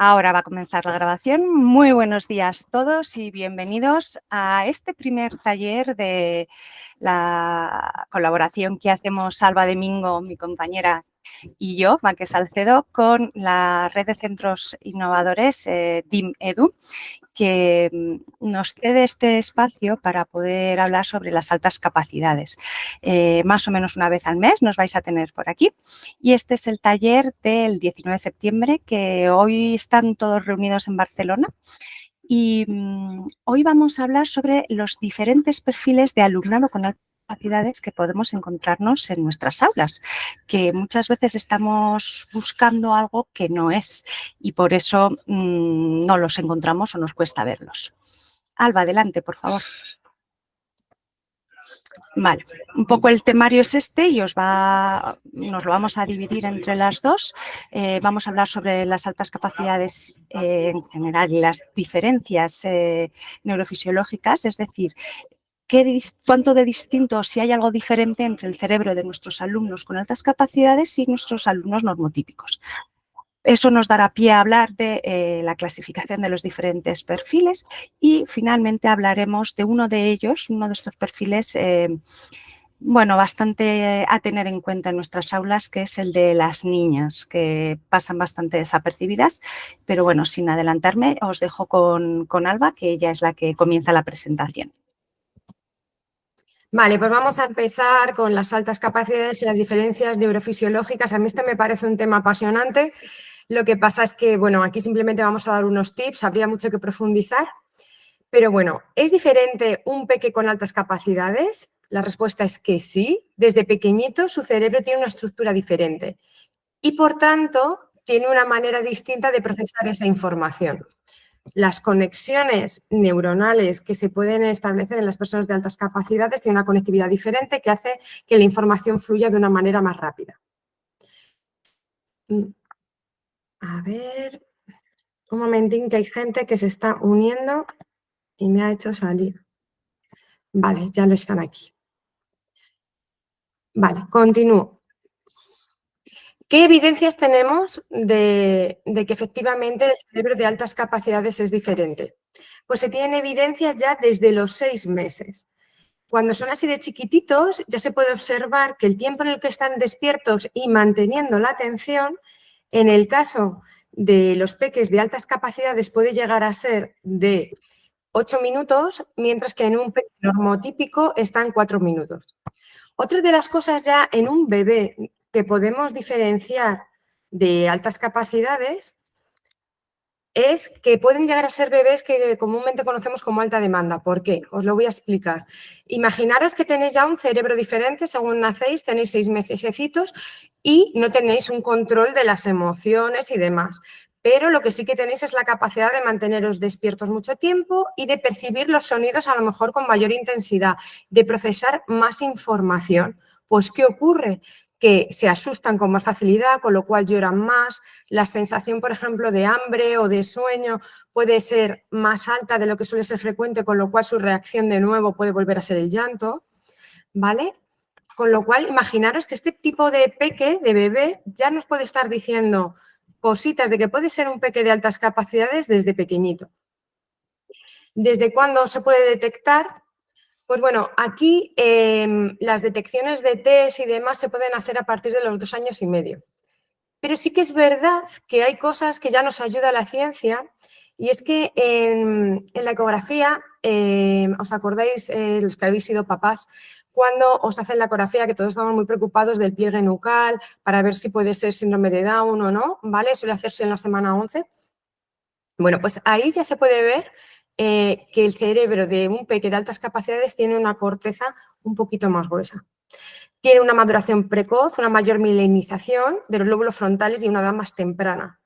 Ahora va a comenzar la grabación. Muy buenos días a todos y bienvenidos a este primer taller de la colaboración que hacemos Alba Domingo, mi compañera, y yo, Maque Salcedo, con la red de centros innovadores DIM Edu, que nos cede este espacio para poder hablar sobre las altas capacidades. Más o menos una vez al mes nos vais a tener por aquí. Y este es el taller del 19 de septiembre, que hoy están todos reunidos en Barcelona. Y hoy vamos a hablar sobre los diferentes perfiles de alumnado con altas capacidades que podemos encontrarnos en nuestras aulas, que muchas veces estamos buscando algo que no es y por eso no los encontramos o nos cuesta verlos. Alba, adelante, por favor. Vale, un poco el temario es este y nos lo vamos a dividir entre las dos. Vamos a hablar sobre las altas capacidades en general y las diferencias neurofisiológicas, es decir, cuánto de distinto, si hay algo diferente entre el cerebro de nuestros alumnos con altas capacidades y nuestros alumnos normotípicos. Eso nos dará pie a hablar de la clasificación de los diferentes perfiles y finalmente hablaremos de uno de ellos, uno de estos perfiles bastante a tener en cuenta en nuestras aulas, que es el de las niñas, que pasan bastante desapercibidas, pero bueno, sin adelantarme, os dejo con Alba, que ella es la que comienza la presentación. Vale, pues vamos a empezar con las altas capacidades y las diferencias neurofisiológicas. A mí este me parece un tema apasionante. Lo que pasa es que, bueno, aquí simplemente vamos a dar unos tips, habría mucho que profundizar. Pero bueno, ¿es diferente un peque con altas capacidades? La respuesta es que sí. Desde pequeñito su cerebro tiene una estructura diferente y, por tanto, tiene una manera distinta de procesar esa información. Las conexiones neuronales que se pueden establecer en las personas de altas capacidades tienen una conectividad diferente que hace que la información fluya de una manera más rápida. A ver, un momentín, que hay gente que se está uniendo y me ha hecho salir. Vale, ya lo están aquí. Vale, continúo. ¿Qué evidencias tenemos de que efectivamente el cerebro de altas capacidades es diferente? Pues se tienen evidencias ya desde los 6 meses. Cuando son así de chiquititos, ya se puede observar que el tiempo en el que están despiertos y manteniendo la atención, en el caso de los peques de altas capacidades puede llegar a ser de 8 minutos, mientras que en un peque normotípico están 4 minutos. Otra de las cosas ya en un bebé que podemos diferenciar de altas capacidades es que pueden llegar a ser bebés que comúnmente conocemos como alta demanda. ¿Por qué? Os lo voy a explicar. Imaginaros que tenéis ya un cerebro diferente según nacéis, tenéis 6 mesecitos y no tenéis un control de las emociones y demás. Pero lo que sí que tenéis es la capacidad de manteneros despiertos mucho tiempo y de percibir los sonidos a lo mejor con mayor intensidad, de procesar más información. Pues, ¿qué ocurre? Que se asustan con más facilidad, con lo cual lloran más. La sensación, por ejemplo, de hambre o de sueño puede ser más alta de lo que suele ser frecuente, con lo cual su reacción de nuevo puede volver a ser el llanto, ¿vale? Con lo cual, imaginaros que este tipo de peque, de bebé, ya nos puede estar diciendo cositas de que puede ser un peque de altas capacidades desde pequeñito. ¿Desde cuándo se puede detectar? Pues bueno, aquí las detecciones de test y demás se pueden hacer a partir de los 2 años y medio. Pero sí que es verdad que hay cosas que ya nos ayuda la ciencia y es que en la ecografía, ¿os acordáis los que habéis sido papás? Cuando os hacen la ecografía, que todos estamos muy preocupados del pliegue nucal para ver si puede ser síndrome de Down o no, ¿vale? Suele hacerse en la semana 11. Bueno, pues ahí ya se puede ver que el cerebro de un peque de altas capacidades tiene una corteza un poquito más gruesa. Tiene una maduración precoz, una mayor milenización de los lóbulos frontales y una edad más temprana.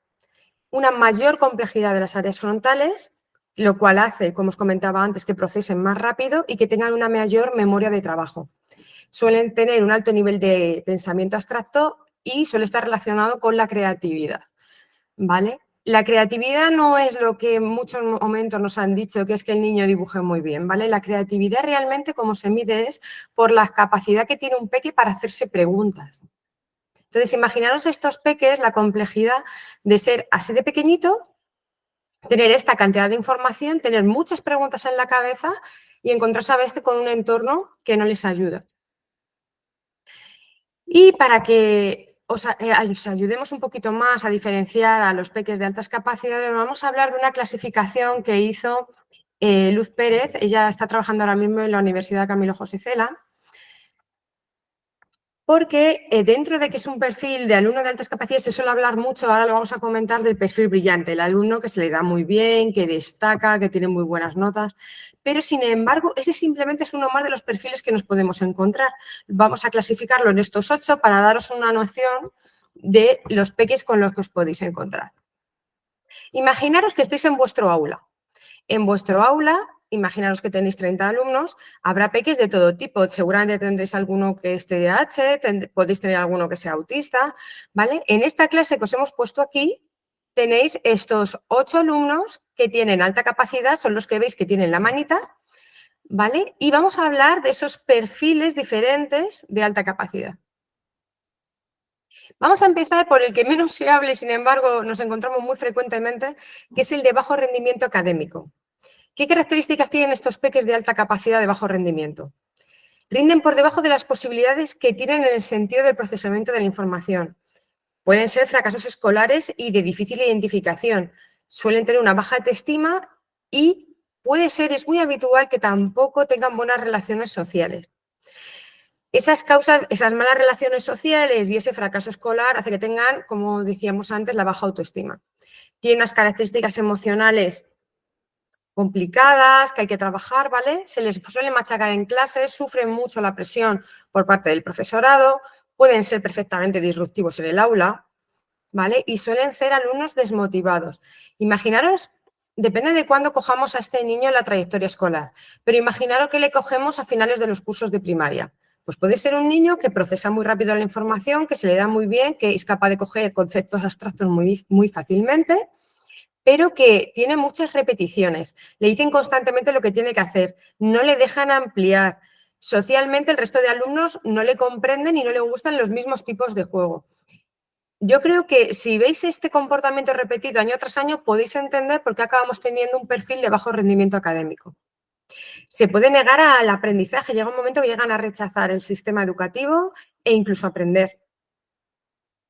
Una mayor complejidad de las áreas frontales, lo cual hace, como os comentaba antes, que procesen más rápido y que tengan una mayor memoria de trabajo. Suelen tener un alto nivel de pensamiento abstracto y suele estar relacionado con la creatividad, ¿vale? La creatividad no es lo que en muchos momentos nos han dicho, que es que el niño dibuje muy bien, ¿vale? La creatividad realmente, como se mide, es por la capacidad que tiene un peque para hacerse preguntas. Entonces, imaginaros estos peques, la complejidad de ser así de pequeñito tener esta cantidad de información, tener muchas preguntas en la cabeza y encontrarse a veces con un entorno que no les ayuda. Y para que os ayudemos un poquito más a diferenciar a los peques de altas capacidades, vamos a hablar de una clasificación que hizo Luz Pérez. Ella está trabajando ahora mismo en la Universidad Camilo José Cela, porque dentro de que es un perfil de alumno de altas capacidades se suele hablar mucho, ahora lo vamos a comentar, del perfil brillante, el alumno que se le da muy bien, que destaca, que tiene muy buenas notas, pero sin embargo ese simplemente es uno más de los perfiles que nos podemos encontrar. Vamos a clasificarlo en estos 8 para daros una noción de los peques con los que os podéis encontrar. Imaginaros que estáis en vuestro aula. En vuestro aula, imaginaros que tenéis 30 alumnos, habrá peques de todo tipo. Seguramente tendréis alguno que es TDAH, podéis tener alguno que sea autista, ¿vale? En esta clase que os hemos puesto aquí, tenéis estos 8 alumnos que tienen alta capacidad, son los que veis que tienen la manita, ¿vale? Y vamos a hablar de esos perfiles diferentes de alta capacidad. Vamos a empezar por el que menos se hable, sin embargo, nos encontramos muy frecuentemente, que es el de bajo rendimiento académico. ¿Qué características tienen estos peques de alta capacidad de bajo rendimiento? Rinden por debajo de las posibilidades que tienen en el sentido del procesamiento de la información. Pueden ser fracasos escolares y de difícil identificación. Suelen tener una baja autoestima y es muy habitual que tampoco tengan buenas relaciones sociales. Esas malas relaciones sociales y ese fracaso escolar hace que tengan, como decíamos antes, la baja autoestima. Tienen unas características emocionales complicadas, que hay que trabajar, ¿vale? Se les suele machacar en clases, sufren mucho la presión por parte del profesorado, pueden ser perfectamente disruptivos en el aula, ¿vale? Y suelen ser alumnos desmotivados. Imaginaros, depende de cuándo cojamos a este niño en la trayectoria escolar, pero imaginaros que le cogemos a finales de los cursos de primaria. Pues puede ser un niño que procesa muy rápido la información, que se le da muy bien, que es capaz de coger conceptos abstractos muy fácilmente, pero que tiene muchas repeticiones. Le dicen constantemente lo que tiene que hacer, no le dejan ampliar. Socialmente, el resto de alumnos no le comprenden y no le gustan los mismos tipos de juego. Yo creo que si veis este comportamiento repetido año tras año, podéis entender por qué acabamos teniendo un perfil de bajo rendimiento académico. Se puede negar al aprendizaje, llega un momento que llegan a rechazar el sistema educativo e incluso aprender.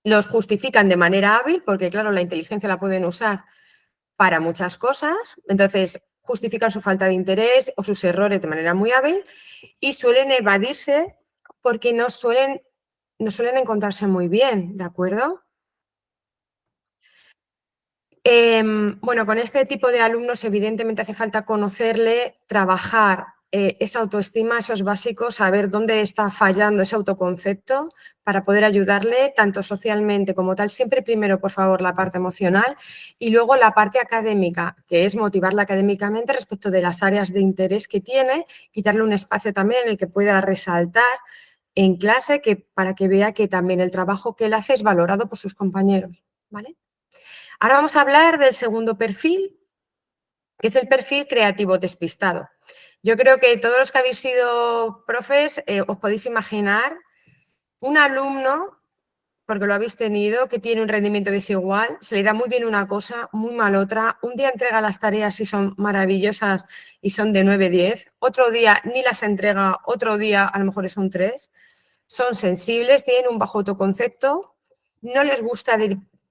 Los justifican de manera hábil, porque claro, la inteligencia la pueden usar para muchas cosas, entonces justifican su falta de interés o sus errores de manera muy hábil y suelen evadirse porque no suelen encontrarse muy bien, ¿de acuerdo? Bueno, con este tipo de alumnos evidentemente hace falta conocerle, trabajar esa autoestima, esos básicos, saber dónde está fallando ese autoconcepto para poder ayudarle tanto socialmente como tal. Siempre primero, por favor, la parte emocional y luego la parte académica, que es motivarla académicamente respecto de las áreas de interés que tiene y darle un espacio también en el que pueda resaltar en clase para que vea que también el trabajo que él hace es valorado por sus compañeros, ¿vale? Ahora vamos a hablar del segundo perfil, que es el perfil creativo despistado. Yo creo que todos los que habéis sido profes os podéis imaginar un alumno, porque lo habéis tenido, que tiene un rendimiento desigual, se le da muy bien una cosa, muy mal otra, un día entrega las tareas y son maravillosas y son de 9-10, otro día ni las entrega, otro día a lo mejor es un 3, son sensibles, tienen un bajo autoconcepto, no les gusta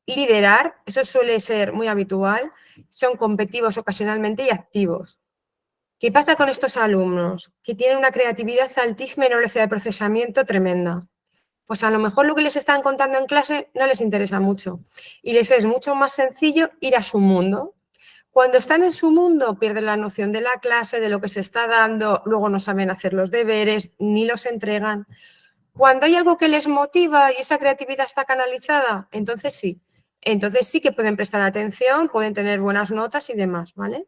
liderar, eso suele ser muy habitual, son competitivos ocasionalmente y activos. ¿Qué pasa con estos alumnos? Que tienen una creatividad altísima y una velocidad de procesamiento tremenda. Pues a lo mejor lo que les están contando en clase no les interesa mucho y les es mucho más sencillo ir a su mundo. Cuando están en su mundo pierden la noción de la clase, de lo que se está dando, luego no saben hacer los deberes, ni los entregan. Cuando hay algo que les motiva y esa creatividad está canalizada, entonces sí que pueden prestar atención, pueden tener buenas notas y demás, ¿vale?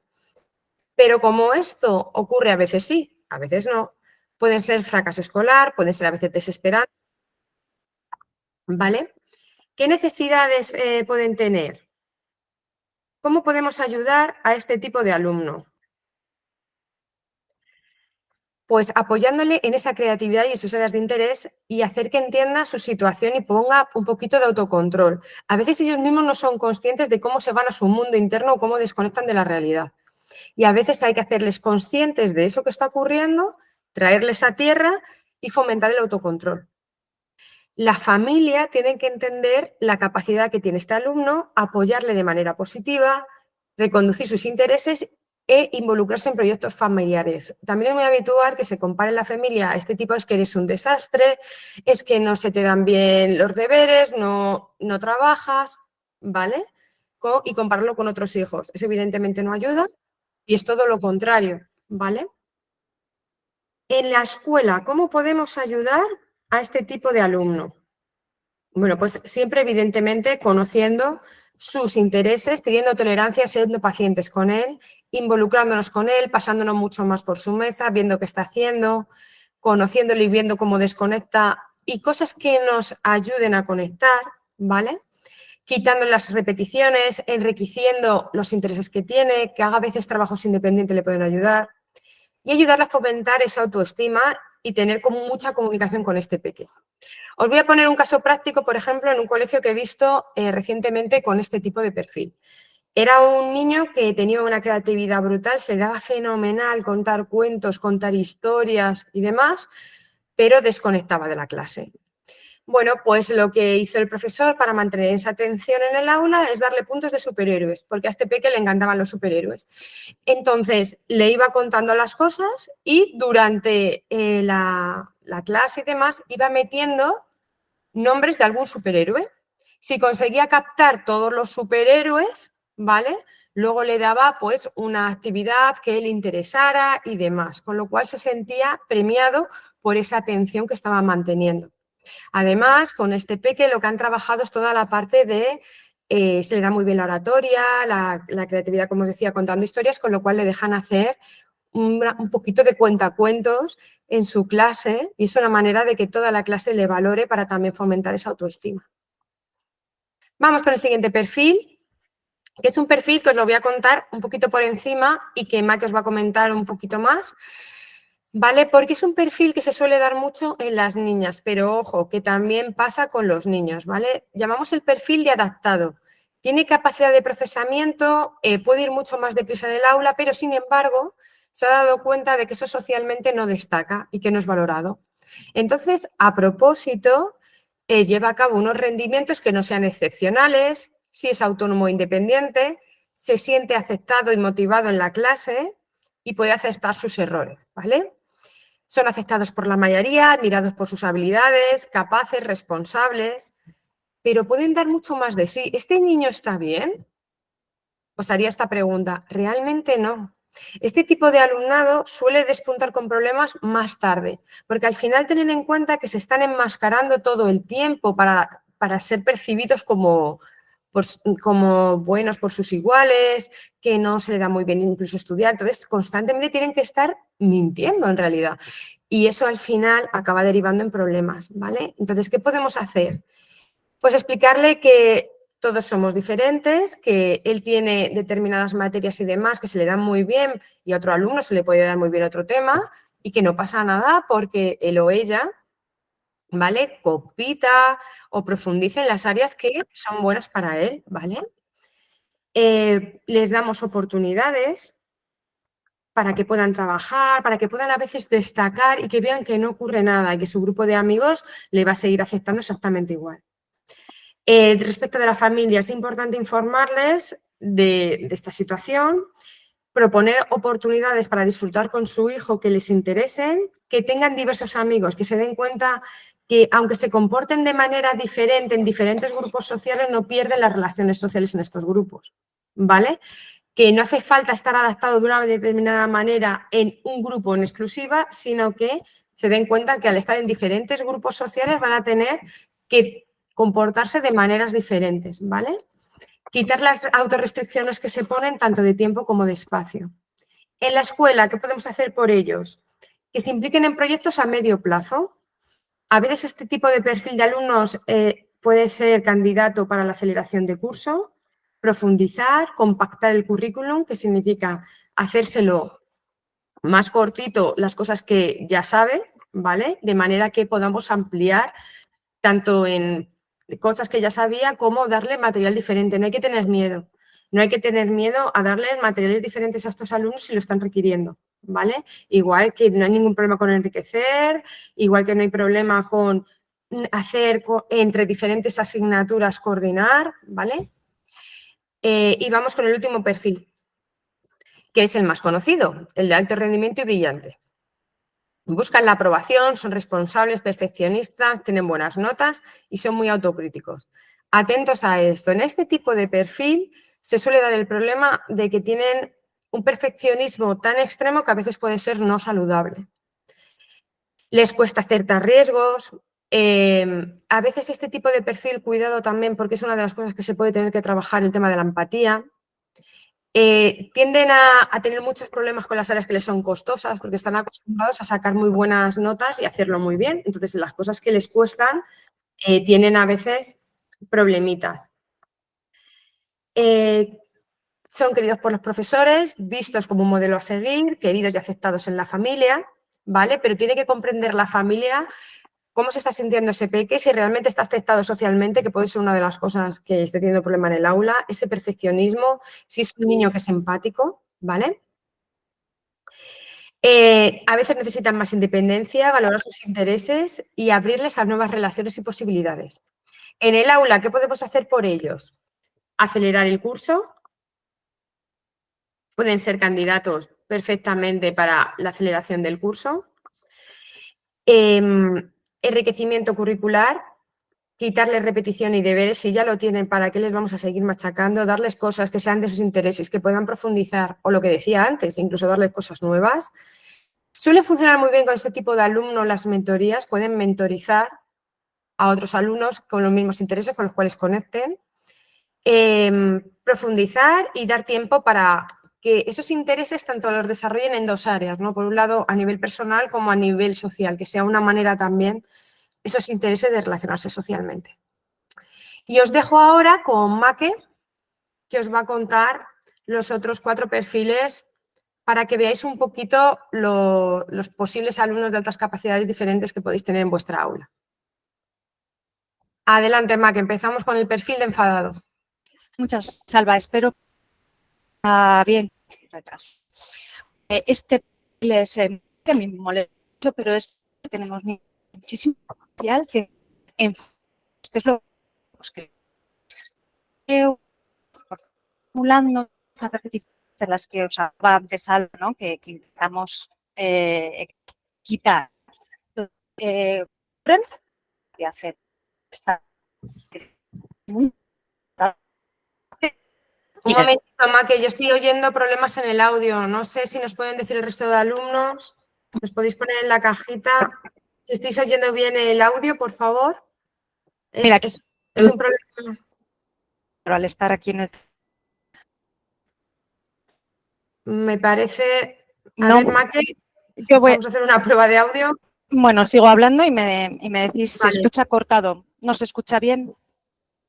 Pero como esto ocurre a veces sí, a veces no, pueden ser fracaso escolar, pueden ser a veces desesperantes, ¿vale? ¿Qué necesidades pueden tener? ¿Cómo podemos ayudar a este tipo de alumno? Pues apoyándole en esa creatividad y en sus áreas de interés y hacer que entienda su situación y ponga un poquito de autocontrol. A veces ellos mismos no son conscientes de cómo se van a su mundo interno o cómo desconectan de la realidad. Y a veces hay que hacerles conscientes de eso que está ocurriendo, traerles a tierra y fomentar el autocontrol. La familia tiene que entender la capacidad que tiene este alumno, apoyarle de manera positiva, reconducir sus intereses e involucrarse en proyectos familiares. También es muy habitual que se compare en la familia a este tipo, es que eres un desastre, es que no se te dan bien los deberes, no trabajas, ¿vale? Y compararlo con otros hijos. Eso evidentemente no ayuda y es todo lo contrario, ¿vale? En la escuela, ¿cómo podemos ayudar a este tipo de alumno? Bueno, pues siempre evidentemente conociendo sus intereses, teniendo tolerancia, siendo pacientes con él, involucrándonos con él, pasándonos mucho más por su mesa, viendo qué está haciendo, conociéndolo y viendo cómo desconecta y cosas que nos ayuden a conectar, ¿vale? Quitando las repeticiones, enriqueciendo los intereses que tiene, que haga a veces trabajos independientes le pueden ayudar y ayudarle a fomentar esa autoestima y tener como mucha comunicación con este pequeño. Os voy a poner un caso práctico, por ejemplo, en un colegio que he visto recientemente con este tipo de perfil. Era un niño que tenía una creatividad brutal, se daba fenomenal contar cuentos, contar historias y demás, pero desconectaba de la clase. Bueno, pues lo que hizo el profesor para mantener esa atención en el aula es darle puntos de superhéroes, porque a este peque le encantaban los superhéroes. Entonces, le iba contando las cosas y durante la clase y demás iba metiendo nombres de algún superhéroe. Si conseguía captar todos los superhéroes, ¿vale? Luego le daba pues una actividad que le interesara y demás, con lo cual se sentía premiado por esa atención que estaba manteniendo. Además, con este peque lo que han trabajado es toda la parte de, se le da muy bien la oratoria, la creatividad, como os decía, contando historias, con lo cual le dejan hacer un poquito de cuentacuentos en su clase y es una manera de que toda la clase le valore para también fomentar esa autoestima. Vamos con el siguiente perfil, que es un perfil que os lo voy a contar un poquito por encima y que Maki os va a comentar un poquito más, ¿vale? Porque es un perfil que se suele dar mucho en las niñas, pero ojo, que también pasa con los niños, ¿vale? Llamamos el perfil de adaptado. Tiene capacidad de procesamiento, puede ir mucho más deprisa en el aula, pero sin embargo se ha dado cuenta de que eso socialmente no destaca y que no es valorado. Entonces, a propósito, lleva a cabo unos rendimientos que no sean excepcionales, si es autónomo e independiente, se siente aceptado y motivado en la clase y puede aceptar sus errores, ¿vale? Son aceptados por la mayoría, admirados por sus habilidades, capaces, responsables, pero pueden dar mucho más de sí. ¿Este niño está bien? Os haría esta pregunta. Realmente no. Este tipo de alumnado suele despuntar con problemas más tarde, porque al final tienen en cuenta que se están enmascarando todo el tiempo para ser percibidos como, como buenos por sus iguales, que no se le da muy bien incluso estudiar. Entonces, constantemente tienen que estar mintiendo en realidad. Y eso al final acaba derivando en problemas, ¿vale? Entonces, ¿qué podemos hacer? Pues explicarle que todos somos diferentes, que él tiene determinadas materias y demás que se le dan muy bien y a otro alumno se le puede dar muy bien otro tema y que no pasa nada porque él o ella, ¿vale? Compita o profundice en las áreas que son buenas para él, ¿vale? Les damos oportunidades para que puedan trabajar, para que puedan a veces destacar y que vean que no ocurre nada y que su grupo de amigos le va a seguir aceptando exactamente igual. Respecto de la familia, es importante informarles de esta situación, proponer oportunidades para disfrutar con su hijo que les interesen, que tengan diversos amigos, que se den cuenta que aunque se comporten de manera diferente en diferentes grupos sociales, no pierden las relaciones sociales en estos grupos, ¿vale? Que no hace falta estar adaptado de una determinada manera en un grupo en exclusiva, sino que se den cuenta que al estar en diferentes grupos sociales van a tener que comportarse de maneras diferentes, ¿vale? Quitar las autorrestricciones que se ponen tanto de tiempo como de espacio. En la escuela, ¿qué podemos hacer por ellos? Que se impliquen en proyectos a medio plazo. A veces este tipo de perfil de alumnos puede ser candidato para la aceleración de curso, profundizar, compactar el currículum, que significa hacérselo más cortito las cosas que ya sabe, ¿vale? De manera que podamos ampliar tanto en cosas que ya sabía como darle material diferente. No hay que tener miedo. No hay que tener miedo a darle materiales diferentes a estos alumnos si lo están requiriendo, ¿vale? Igual que no hay ningún problema con enriquecer, igual que no hay problema con hacer entre diferentes asignaturas coordinar, ¿vale? Y vamos con el último perfil, que es el más conocido, el de alto rendimiento y brillante. Buscan la aprobación, son responsables, perfeccionistas, tienen buenas notas y son muy autocríticos. Atentos a esto. En este tipo de perfil se suele dar el problema de que tienen un perfeccionismo tan extremo que a veces puede ser no saludable. Les cuesta aceptar riesgos. A veces este tipo de perfil, cuidado también, porque es una de las cosas que se puede tener que trabajar, el tema de la empatía. Tienden a tener muchos problemas con las áreas que les son costosas porque están acostumbrados a sacar muy buenas notas y hacerlo muy bien. Entonces, las cosas que les cuestan tienen a veces problemitas. Son queridos por los profesores, vistos como un modelo a seguir, queridos y aceptados en la familia, ¿vale? Pero tiene que comprender la familia cómo se está sintiendo ese peque, si realmente está aceptado socialmente, que puede ser una de las cosas que esté teniendo problema en el aula, ese perfeccionismo, si es un niño que es empático, ¿vale? A veces necesitan más independencia, valorar sus intereses y abrirles a nuevas relaciones y posibilidades. En el aula, ¿qué podemos hacer por ellos? Acelerar el curso. Pueden ser candidatos perfectamente para la aceleración del curso. Enriquecimiento curricular. Quitarles repetición y deberes, si ya lo tienen, ¿para qué les vamos a seguir machacando? Darles cosas que sean de sus intereses, que puedan profundizar, o lo que decía antes, incluso darles cosas nuevas. Suele funcionar muy bien con este tipo de alumnos las mentorías, pueden mentorizar a otros alumnos con los mismos intereses con los cuales conecten, profundizar y dar tiempo para que esos intereses tanto los desarrollen en dos áreas, ¿no? Por un lado a nivel personal como a nivel social, que sea una manera también esos intereses de relacionarse socialmente. Y os dejo ahora con Maque, que os va a contar los otros 4 perfiles para que veáis un poquito los posibles alumnos de altas capacidades diferentes que podéis tener en vuestra aula. Adelante, Maque, empezamos con el perfil de enfadado. Muchas gracias, Salva. Espero bien. Este perfil es que me molesta mucho, pero es que tenemos muchísimo potencial que es lo que formulando las repeticiones de las que os hablaba antes, ¿no? que intentamos quitar. Y hacer esta Un momentito, Maque, yo estoy oyendo problemas en el audio. No sé si nos pueden decir el resto de alumnos. Nos podéis poner en la cajita si estáis oyendo bien el audio, por favor. Mira, Es un problema. pero al estar aquí en el... Me parece... A No, ver, Maque, yo voy... vamos a hacer una prueba de audio. Bueno, sigo hablando y me decís, se Vale. escucha cortado, ¿no se escucha bien?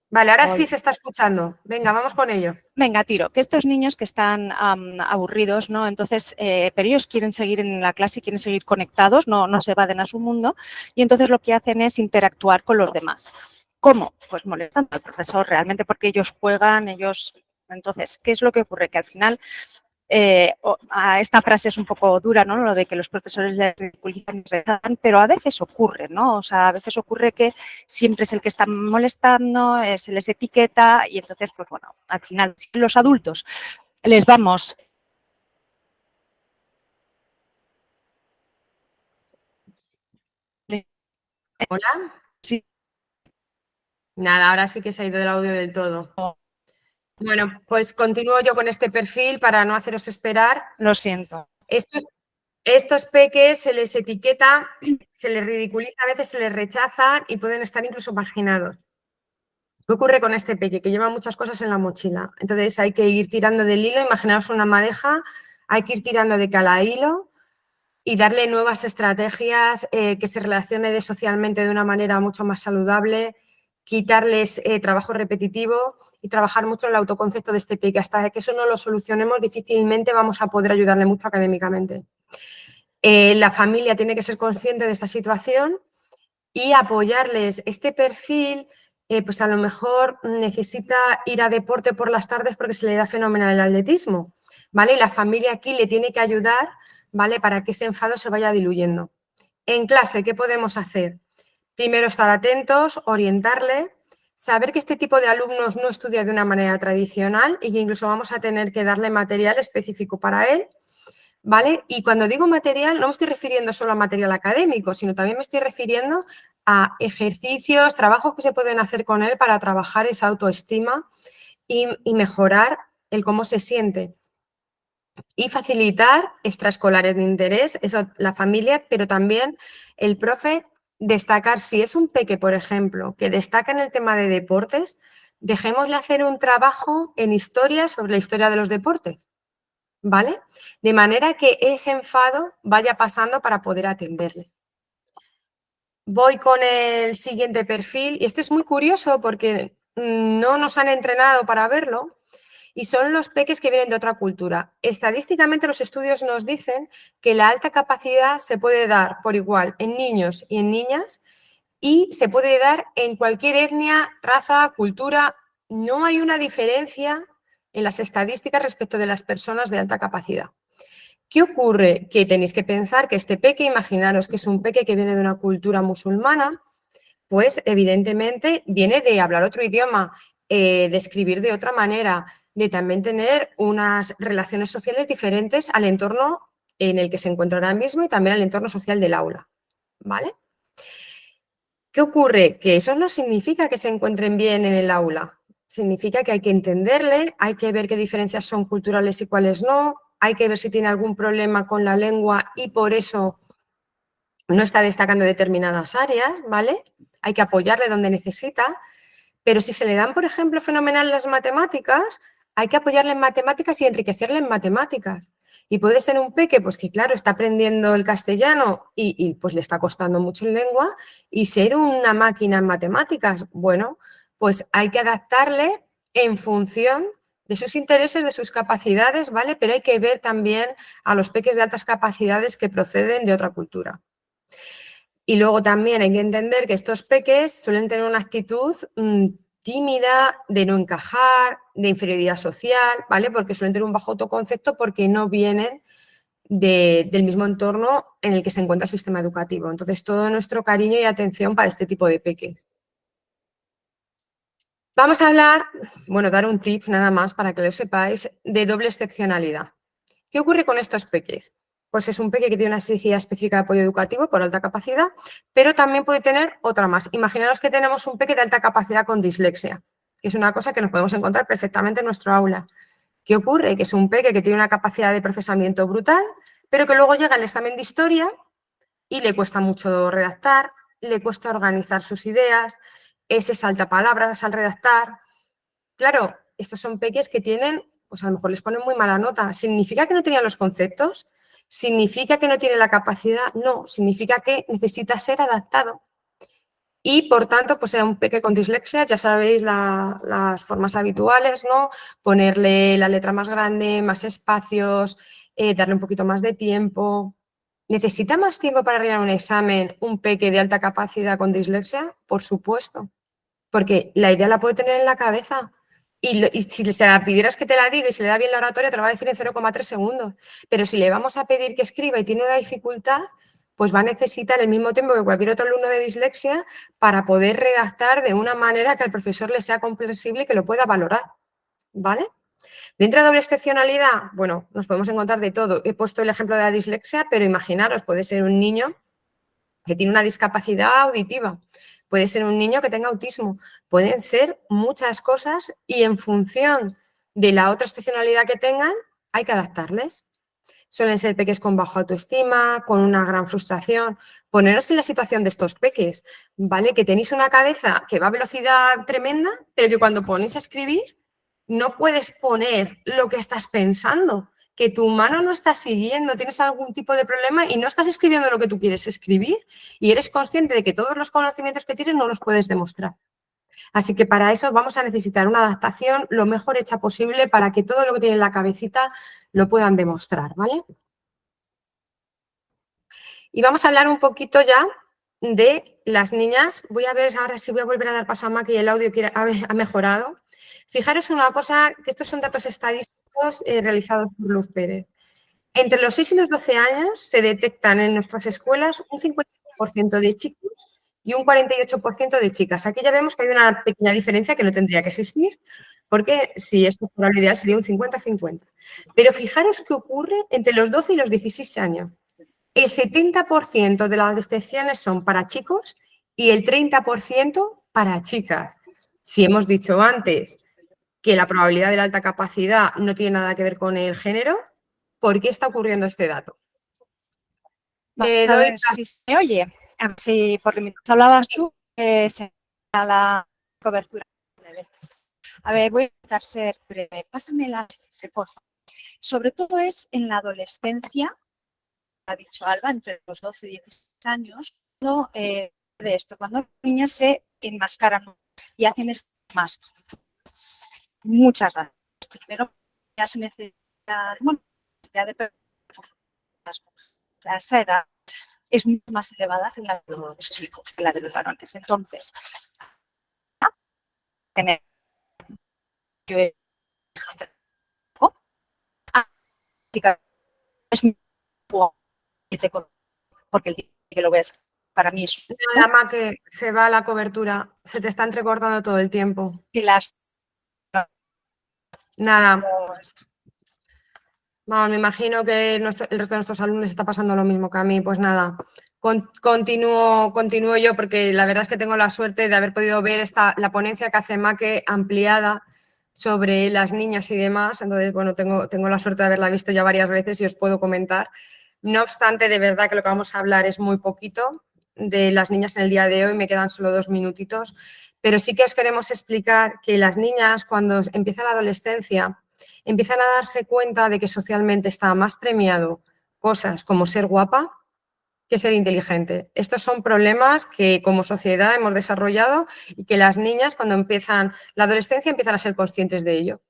Vale, ahora sí se está escuchando. Venga, vamos con ello. Venga, tiro, que estos niños que están aburridos, ¿no? Entonces, pero ellos quieren seguir en la clase y quieren seguir conectados, no se evaden a su mundo, y entonces lo que hacen es interactuar con los demás. ¿Cómo? Pues molestando al profesor realmente porque ellos juegan, ellos... Entonces, ¿qué es lo que ocurre? Que al final esta frase es un poco dura, ¿no? Lo de que los profesores le ridiculizan y rechazan, pero a veces ocurre, ¿no? O sea, a veces ocurre que siempre es el que está molestando, se les etiqueta y entonces, pues bueno, al final, si los adultos les vamos... ¿Hola? Sí. Nada, ahora sí que se ha ido del audio del todo. Bueno, pues continúo yo con este perfil para no haceros esperar. Lo siento. Estos peques se les etiqueta, se les ridiculiza, a veces se les rechazan y pueden estar incluso marginados. ¿Qué ocurre con este peque? Que lleva muchas cosas en la mochila. Entonces hay que ir tirando del hilo, imaginaos una madeja, hay que ir tirando de cada hilo y darle nuevas estrategias que se relacione socialmente de una manera mucho más saludable, quitarles trabajo repetitivo y trabajar mucho en el autoconcepto de este peque. Hasta que eso no lo solucionemos, difícilmente vamos a poder ayudarle mucho académicamente. La familia tiene que ser consciente de esta situación y apoyarles. Este perfil, pues a lo mejor necesita ir a deporte por las tardes porque se le da fenomenal el atletismo, ¿vale? Y la familia aquí le tiene que ayudar, ¿vale? Para que ese enfado se vaya diluyendo. En clase, ¿qué podemos hacer? Primero, estar atentos, orientarle, saber que este tipo de alumnos no estudia de una manera tradicional y que incluso vamos a tener que darle material específico para él, ¿vale? Y cuando digo material, no me estoy refiriendo solo a material académico, sino también me estoy refiriendo a ejercicios, trabajos que se pueden hacer con él para trabajar esa autoestima y mejorar el cómo se siente. Y facilitar extraescolares de interés, eso la familia, pero también el profe destacar, si es un peque, por ejemplo, que destaca en el tema de deportes, dejémosle hacer un trabajo en historia sobre la historia de los deportes, ¿vale? De manera que ese enfado vaya pasando para poder atenderle. Voy con el siguiente perfil y este es muy curioso porque no nos han entrenado para verlo, y son los peques que vienen de otra cultura. Estadísticamente los estudios nos dicen que la alta capacidad se puede dar por igual en niños y en niñas y se puede dar en cualquier etnia, raza, cultura. No hay una diferencia en las estadísticas respecto de las personas de alta capacidad. ¿Qué ocurre? Que tenéis que pensar que este peque, imaginaros que es un peque que viene de una cultura musulmana, pues evidentemente viene de hablar otro idioma, de escribir de otra manera, de también tener unas relaciones sociales diferentes al entorno en el que se encuentra ahora mismo y también al entorno social del aula, ¿vale? ¿Qué ocurre? Que eso no significa que se encuentren bien en el aula. Significa que hay que entenderle, hay que ver qué diferencias son culturales y cuáles no, hay que ver si tiene algún problema con la lengua y por eso no está destacando determinadas áreas, ¿vale? Hay que apoyarle donde necesita, pero si se le dan, por ejemplo, fenomenal las matemáticas, hay que apoyarle en matemáticas y enriquecerle en matemáticas. Y puede ser un peque, pues que claro, está aprendiendo el castellano y pues le está costando mucho en lengua y ser una máquina en matemáticas. Bueno, pues hay que adaptarle en función de sus intereses, de sus capacidades, ¿vale? Pero hay que ver también a los peques de altas capacidades que proceden de otra cultura. Y luego también hay que entender que estos peques suelen tener una actitud tímida, de no encajar, de inferioridad social, ¿vale? Porque suelen tener un bajo autoconcepto porque no vienen del mismo entorno en el que se encuentra el sistema educativo. Entonces, todo nuestro cariño y atención para este tipo de peques. Vamos a hablar, bueno, dar un tip nada más para que lo sepáis, de doble excepcionalidad. ¿Qué ocurre con estos peques? Pues es un peque que tiene una necesidad específica de apoyo educativo por alta capacidad, pero también puede tener otra más. Imaginaros que tenemos un peque de alta capacidad con dislexia, que es una cosa que nos podemos encontrar perfectamente en nuestro aula. ¿Qué ocurre? Que es un peque que tiene una capacidad de procesamiento brutal, pero que luego llega al examen de historia y le cuesta mucho redactar, le cuesta organizar sus ideas, se salta palabras al redactar. Claro, estos son peques que tienen, pues a lo mejor les ponen muy mala nota. ¿Significa que no tenían los conceptos? ¿Significa que no tiene la capacidad? No, significa que necesita ser adaptado. Y, por tanto, pues sea un peque con dislexia, ya sabéis las formas habituales, ¿no? Ponerle la letra más grande, más espacios, darle un poquito más de tiempo. ¿Necesita más tiempo para rellenar un examen un peque de alta capacidad con dislexia? Por supuesto, porque la idea la puede tener en la cabeza. Y si se la pidieras que te la diga y se le da bien la oratoria, te la va a decir en 0,3 segundos. Pero si le vamos a pedir que escriba y tiene una dificultad, pues va a necesitar el mismo tiempo que cualquier otro alumno de dislexia para poder redactar de una manera que al profesor le sea comprensible y que lo pueda valorar, ¿vale? Dentro de doble excepcionalidad, bueno, nos podemos encontrar de todo. He puesto el ejemplo de la dislexia, pero imaginaros, puede ser un niño que tiene una discapacidad auditiva, puede ser un niño que tenga autismo, pueden ser muchas cosas y en función de la otra excepcionalidad que tengan, hay que adaptarles. Suelen ser peques con baja autoestima, con una gran frustración. Poneros en la situación de estos peques, ¿vale? Que tenéis una cabeza que va a velocidad tremenda, pero que cuando ponéis a escribir no puedes poner lo que estás pensando, que tu mano no está siguiendo, tienes algún tipo de problema y no estás escribiendo lo que tú quieres escribir y eres consciente de que todos los conocimientos que tienes no los puedes demostrar. Así que para eso vamos a necesitar una adaptación lo mejor hecha posible para que todo lo que tiene en la cabecita lo puedan demostrar, ¿vale? Y vamos a hablar un poquito ya de las niñas. Voy a ver ahora si voy a volver a dar paso a Maki y el audio ha mejorado. Fijaros una cosa, que estos son datos estadísticos realizados por Luz Pérez. Entre los 6 y los 12 años se detectan en nuestras escuelas un 50% de chicos y un 48% de chicas. Aquí ya vemos que hay una pequeña diferencia que no tendría que existir, porque si esto fuera lo ideal sería un 50-50. Pero fijaros qué ocurre entre los 12 y los 16 años. El 70% de las detecciones son para chicos y el 30% para chicas. Si hemos dicho antes que la probabilidad de la alta capacidad no tiene nada que ver con el género, ¿por qué está ocurriendo este dato? A ver si se oye. A ver si, porque mientras hablabas tú, se da la cobertura de veces. A ver, voy a intentar ser breve. Pásame la siguiente, por favor. Sobre todo es en la adolescencia, ha dicho Alba, entre los 12 y 16 años, de esto, cuando las niñas se enmascaran y hacen esta máscara. Muchas gracias. Primero, ya se necesita, bueno, de a esa edad es mucho más elevada que la de los chicos, que la de los varones. Entonces, tener que es porque el que lo ves para mí es nada más que se va la cobertura, se te está entrecortando todo el tiempo. que las nada. Vamos, me imagino que el resto de nuestros alumnos está pasando lo mismo que a mí. Pues nada, continúo yo porque la verdad es que tengo la suerte de haber podido ver la ponencia que hace Maque ampliada sobre las niñas y demás. Entonces, bueno, tengo la suerte de haberla visto ya varias veces y os puedo comentar. No obstante, de verdad que lo que vamos a hablar es muy poquito de las niñas en el día de hoy, me quedan solo 2 minutitos, pero sí que os queremos explicar que las niñas cuando empieza la adolescencia empiezan a darse cuenta de que socialmente está más premiado cosas como ser guapa que ser inteligente. Estos son problemas que como sociedad hemos desarrollado y que las niñas cuando empiezan la adolescencia empiezan a ser conscientes de ello.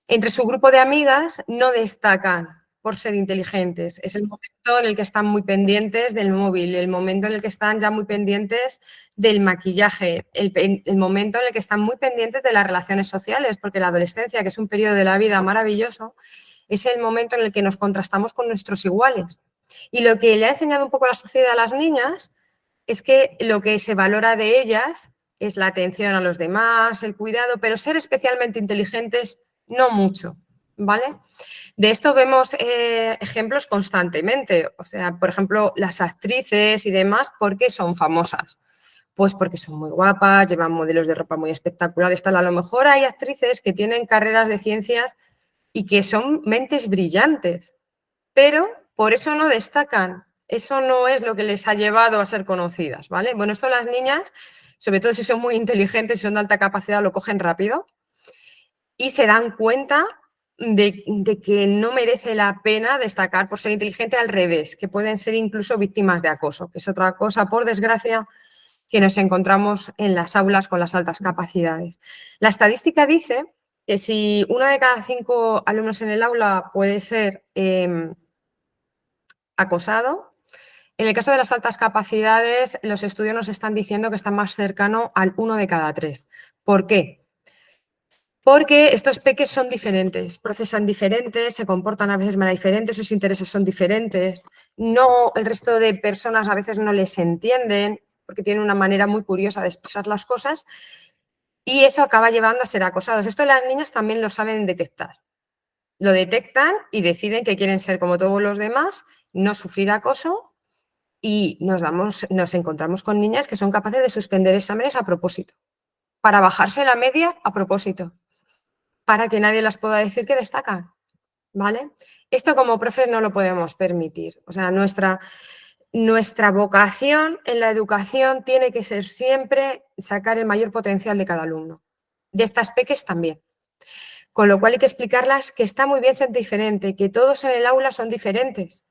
Entre su grupo de amigas no destacan por ser inteligentes. Es el momento en el que están muy pendientes del móvil, el momento en el que están ya muy pendientes del maquillaje, el momento en el que están muy pendientes de las relaciones sociales, porque la adolescencia, que es un periodo de la vida maravilloso, es el momento en el que nos contrastamos con nuestros iguales. Y lo que le ha enseñado un poco la sociedad a las niñas es que lo que se valora de ellas es la atención a los demás, el cuidado, pero ser especialmente inteligentes no mucho, ¿vale? De esto vemos ejemplos constantemente. O sea, por ejemplo, las actrices y demás, ¿por qué son famosas? Pues porque son muy guapas, llevan modelos de ropa muy espectaculares, tal. A lo mejor hay actrices que tienen carreras de ciencias y que son mentes brillantes, pero por eso no destacan. Eso no es lo que les ha llevado a ser conocidas, ¿vale? Bueno, esto las niñas, sobre todo si son muy inteligentes y son de alta capacidad, lo cogen rápido y se dan cuenta de que no merece la pena destacar por ser inteligente, al revés, que pueden ser incluso víctimas de acoso, que es otra cosa, por desgracia, que nos encontramos en las aulas con las altas capacidades. La estadística dice que si 1 de cada 5 alumnos en el aula puede ser acosado, en el caso de las altas capacidades, los estudios nos están diciendo que está más cercano al 1 de cada 3. ¿Por qué? Porque estos peques son diferentes, procesan diferentes, se comportan a veces de manera diferente, sus intereses son diferentes, no, el resto de personas a veces no les entienden porque tienen una manera muy curiosa de expresar las cosas y eso acaba llevando a ser acosados. Esto las niñas también lo saben detectar. Lo detectan y deciden que quieren ser como todos los demás, no sufrir acoso y nos encontramos con niñas que son capaces de suspender exámenes a propósito, para bajarse la media a propósito, para que nadie las pueda decir que destacan, ¿vale? Esto como profes no lo podemos permitir. O sea, nuestra vocación en la educación tiene que ser siempre sacar el mayor potencial de cada alumno. De estas peques también. Con lo cual hay que explicarlas que está muy bien ser diferente, que todos en el aula son diferentes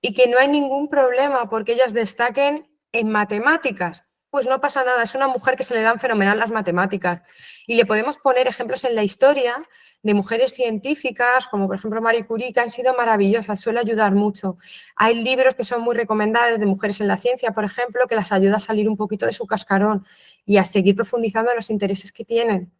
y que no hay ningún problema porque ellas destaquen en matemáticas, pues no pasa nada, es una mujer que se le dan fenomenal las matemáticas. Y le podemos poner ejemplos en la historia de mujeres científicas, como por ejemplo Marie Curie, que han sido maravillosas, suele ayudar mucho. Hay libros que son muy recomendados de mujeres en la ciencia, por ejemplo, que las ayuda a salir un poquito de su cascarón y a seguir profundizando en los intereses que tienen.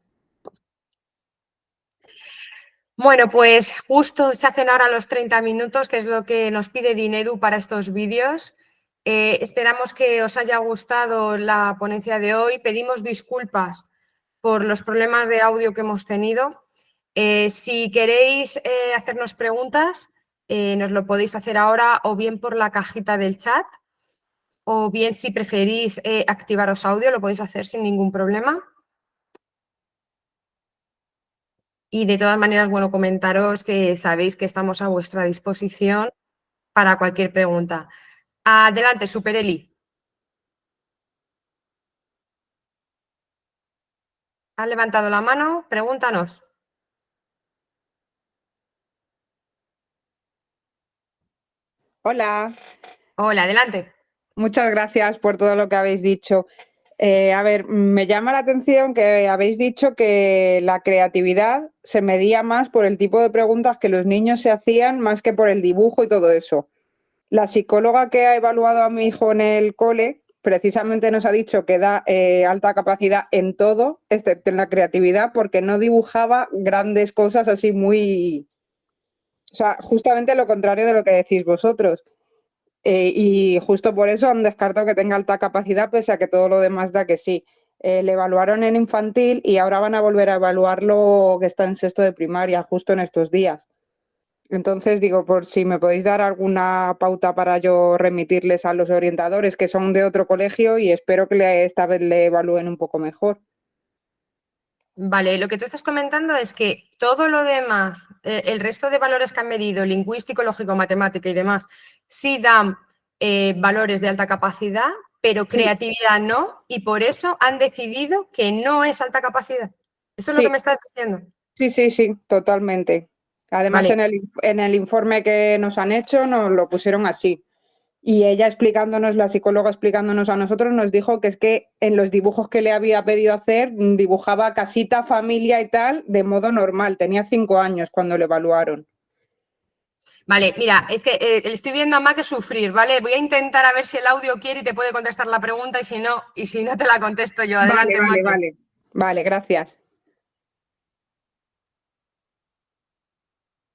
Bueno, pues justo se hacen ahora los 30 minutos, que es lo que nos pide Dinedu para estos vídeos. Esperamos que os haya gustado la ponencia de hoy. Pedimos disculpas por los problemas de audio que hemos tenido. Si queréis hacernos preguntas, nos lo podéis hacer ahora o bien por la cajita del chat o bien si preferís activaros audio, lo podéis hacer sin ningún problema. Y de todas maneras, bueno, comentaros que sabéis que estamos a vuestra disposición para cualquier pregunta. Adelante, Supereli. ¿Has levantado la mano? Pregúntanos. Hola, Hola, adelante. muchas gracias por todo lo que habéis dicho. A ver, me llama la atención que habéis dicho que la creatividad se medía más por el tipo de preguntas que los niños se hacían más que por el dibujo y todo eso. La psicóloga que ha evaluado a mi hijo en el cole precisamente nos ha dicho que da alta capacidad en todo, excepto en la creatividad, porque no dibujaba grandes cosas así muy... O sea, justamente lo contrario de lo que decís vosotros. Y justo por eso han descartado que tenga alta capacidad, pese a que todo lo demás da que sí. Le evaluaron en infantil y ahora van a volver a evaluarlo que está en sexto de primaria, justo en estos días. Entonces digo, por si me podéis dar alguna pauta para yo remitirles a los orientadores que son de otro colegio y espero que esta vez le evalúen un poco mejor. Vale, lo que tú estás comentando es que todo lo demás, el resto de valores que han medido, lingüístico, lógico, matemática y demás, sí dan valores de alta capacidad, pero Sí, creatividad no, y por eso han decidido que no es alta capacidad. Eso es lo que sí, me estás diciendo. sí, totalmente. Además, Vale, en el informe que nos han hecho nos lo pusieron así. Y ella explicándonos, la psicóloga explicándonos a nosotros, nos dijo que es que en los dibujos que le había pedido hacer, dibujaba casita, familia y tal, de modo normal. Tenía 5 años cuando lo evaluaron. vale, mira, es que le estoy viendo a Maque sufrir, ¿vale? Voy a intentar a ver si el audio quiere y te puede contestar la pregunta y si no te la contesto yo. Vale, Adelante, vale, Maque. vale. Vale, gracias.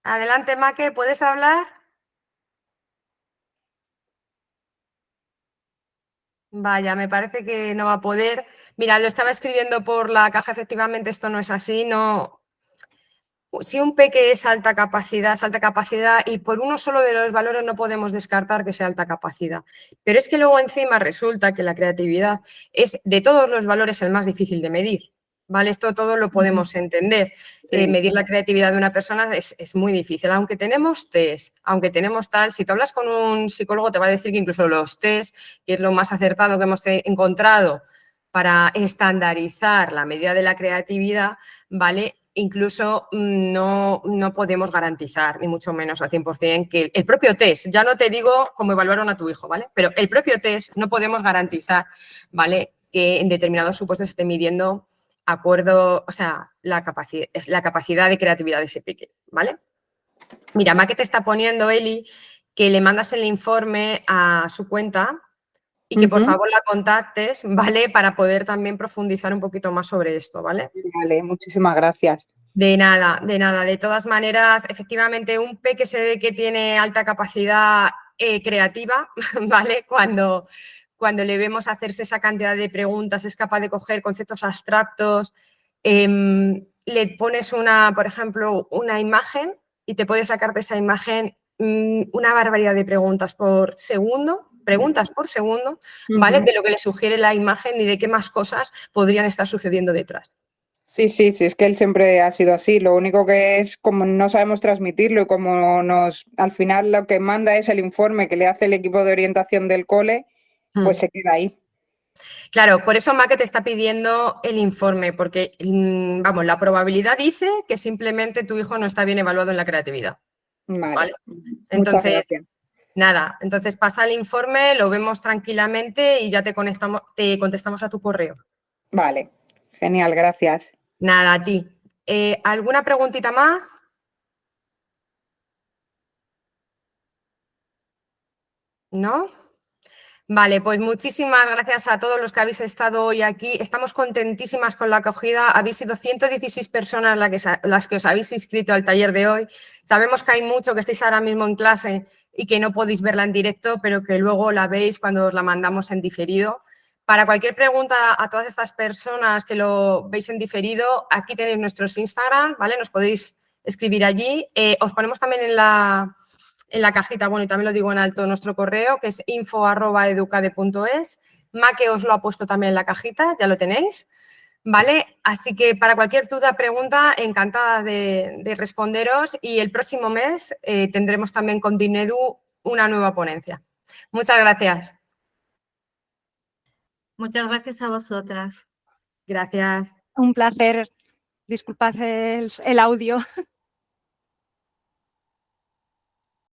Adelante, Maque, ¿puedes hablar? Vaya, me parece que no va a poder. Mira, lo estaba escribiendo por la caja, efectivamente esto no es así, no. Si un peque es alta capacidad y por uno solo de los valores no podemos descartar que sea alta capacidad. Pero es que luego encima resulta que la creatividad es de todos los valores el más difícil de medir. ¿Vale? Esto todo lo podemos entender. Sí, Medir la creatividad de una persona es muy difícil. Aunque tenemos test, aunque tenemos tal, si tú hablas con un psicólogo te va a decir que incluso los test, que es lo más acertado que hemos encontrado para estandarizar la medida de la creatividad, ¿vale? Incluso no podemos garantizar, ni mucho menos al 100%, que el propio test, ya no te digo cómo evaluaron a tu hijo, ¿vale? Pero el propio test no podemos garantizar, ¿vale? Que en determinados supuestos esté midiendo acuerdo, o sea, la capacidad de creatividad de ese pequeño, ¿vale? Mira, Maque te está poniendo, Eli, que le mandas el informe a su cuenta y que por ujú. favor la contactes, ¿vale? Para poder también profundizar un poquito más sobre esto, ¿vale? Vale, muchísimas gracias. De nada, de nada. De todas maneras, efectivamente, un peque se ve que tiene alta capacidad creativa, ¿vale? Cuando le vemos hacerse esa cantidad de preguntas, es capaz de coger conceptos abstractos, le pones por ejemplo, una imagen y te puede sacar de esa imagen una barbaridad de preguntas por segundo, ¿vale? Ujú. De lo que le sugiere la imagen y de qué más cosas podrían estar sucediendo detrás. Sí, es que él siempre ha sido así. Lo único que es como no sabemos transmitirlo y como al final lo que manda es el informe que le hace el equipo de orientación del cole, pues se queda ahí. Claro, por eso Maque te está pidiendo el informe, porque, vamos, la probabilidad dice que simplemente tu hijo no está bien evaluado en la creatividad, Vale, ¿vale? muchas Entonces, gracias. Nada, entonces pasa el informe, lo vemos tranquilamente y ya te contestamos a tu correo. Vale, genial, gracias. Nada, a ti. ¿Alguna preguntita más? ¿No? Vale, pues muchísimas gracias a todos los que habéis estado hoy aquí. Estamos contentísimas con la acogida. Habéis sido 116 personas las que os habéis inscrito al taller de hoy. Sabemos que hay mucho que estáis ahora mismo en clase y que no podéis verla en directo, pero que luego la veis cuando os la mandamos en diferido. Para cualquier pregunta a todas estas personas que lo veis en diferido, aquí tenéis nuestros Instagram, ¿vale? Nos podéis escribir allí. Os ponemos también en la cajita, bueno, y también lo digo en alto, nuestro correo, que es info@educade.es. Maque os lo ha puesto también en la cajita, ya lo tenéis, ¿vale? Así que para cualquier duda, pregunta, encantada de responderos y el próximo mes tendremos también con Dinedu una nueva ponencia. Muchas gracias. Muchas gracias a vosotras. Gracias. Un placer. Disculpad el audio.